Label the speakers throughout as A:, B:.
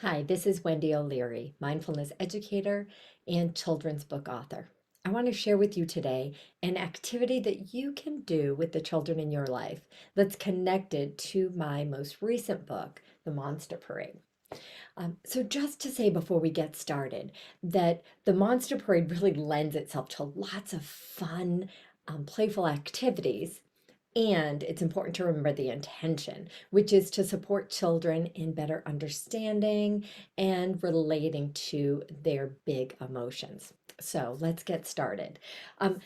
A: Hi, this is Wendy O'Leary, mindfulness educator and children's book author. I want to share with you today an activity that you can do with the children in your life that's connected to my most recent book, The Monster Parade. So just to say before we get started that the Monster Parade really lends itself to lots of fun, playful activities, and it's important to remember the intention, which is to support children in better understanding and relating to their big emotions. So let's get started. Um,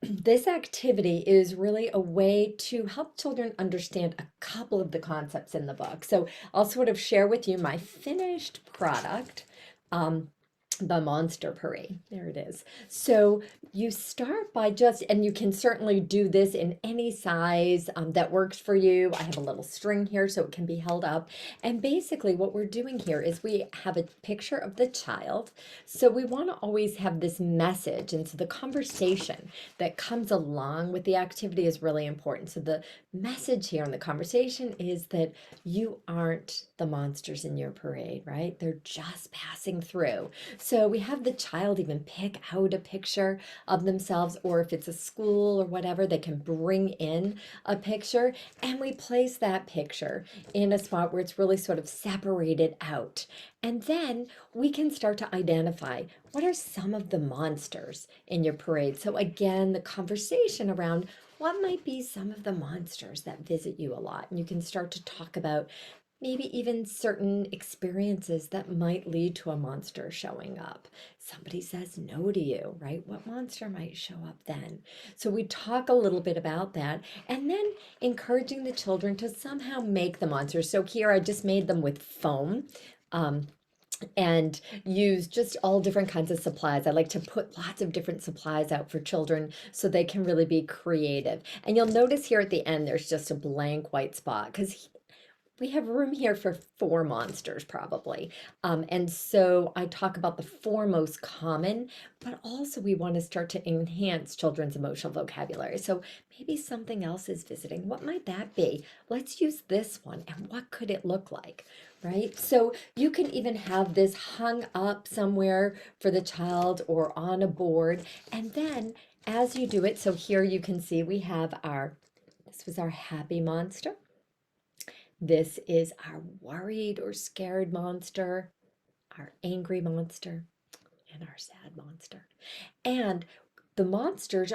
A: this activity is really a way to help children understand a couple of the concepts in the book. So I'll sort of share with you my finished product. Um, the Monster Parade. There it is. So you start by and you can certainly do this in any size that works for you. I have a little string here so it can be held up. And basically what we're doing here is we have a picture of the child. So we want to always have this message. And so the conversation that comes along with the activity is really important. So the message here in the conversation is that you aren't the monsters in your parade, right? They're just passing through. So we have the child even pick out a picture of themselves, or if it's a school or whatever, they can bring in a picture and we place that picture in a spot where it's really sort of separated out. And then we can start to identify what are some of the monsters in your parade. So again, the conversation around what might be some of the monsters that visit you a lot. And you can start to talk about maybe even certain experiences that might lead to a monster showing up. Somebody says no to you, right? What monster might show up then? So we talk a little bit about that and then encouraging the children to somehow make the monsters. So here I just made them with foam. And use just all different kinds of supplies. I like to put lots of different supplies out for children so they can really be creative. And you'll notice here at the end, there's just a blank white spot because we have room here for four monsters probably. And so I talk about the four most common, but also we want to start to enhance children's emotional vocabulary. So maybe something else is visiting. What might that be? Let's use this one. And what could it look like? Right? So you can even have this hung up somewhere for the child or on a board. And then as you do it, so here you can see we have this was our happy monster. This is our worried or scared monster, our angry monster, and our sad monster. And the monsters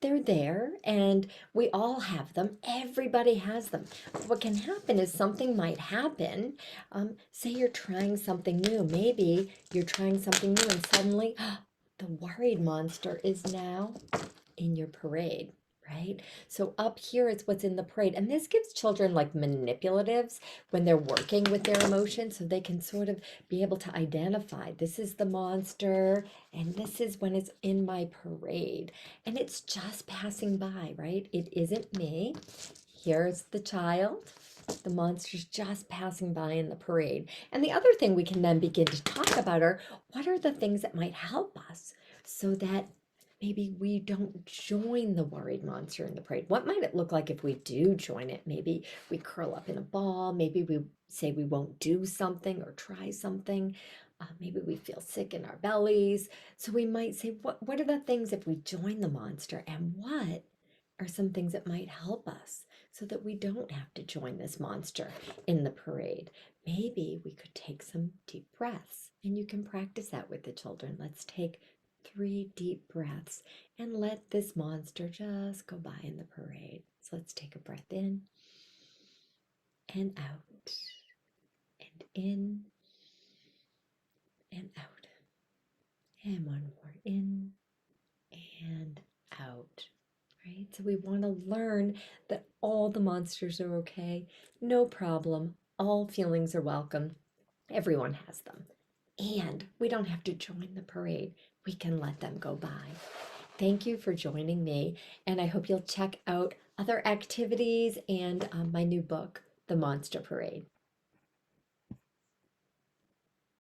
A: they're there and we all have them. Everybody has them. What can happen is something might happen. Say you're trying something new. Maybe you're trying something new and suddenly the worried monster is now in your parade, right? So up here is what's in the parade. And this gives children like manipulatives when they're working with their emotions so they can sort of be able to identify this is the monster and this is when it's in my parade. And it's just passing by, right? It isn't me. Here's the child. The monster's just passing by in the parade. And the other thing we can then begin to talk about are what are the things that might help us so that maybe we don't join the worried monster in the parade. What might it look like if we do join it? Maybe we curl up in a ball. Maybe we say we won't do something or try something. Maybe we feel sick in our bellies. So we might say, what are the things if we join the monster? And what are some things that might help us so that we don't have to join this monster in the parade? Maybe we could take some deep breaths, and you can practice that with the children. Let's take 3 deep breaths and let this monster just go by in the parade. So let's take a breath in and out and in and out. And one more in and out. Right? So we want to learn that all the monsters are okay. No problem. All feelings are welcome. Everyone has them. And we don't have to join the parade. We can let them go by. Thank you for joining me, and I hope you'll check out other activities and my new book, The Monster Parade.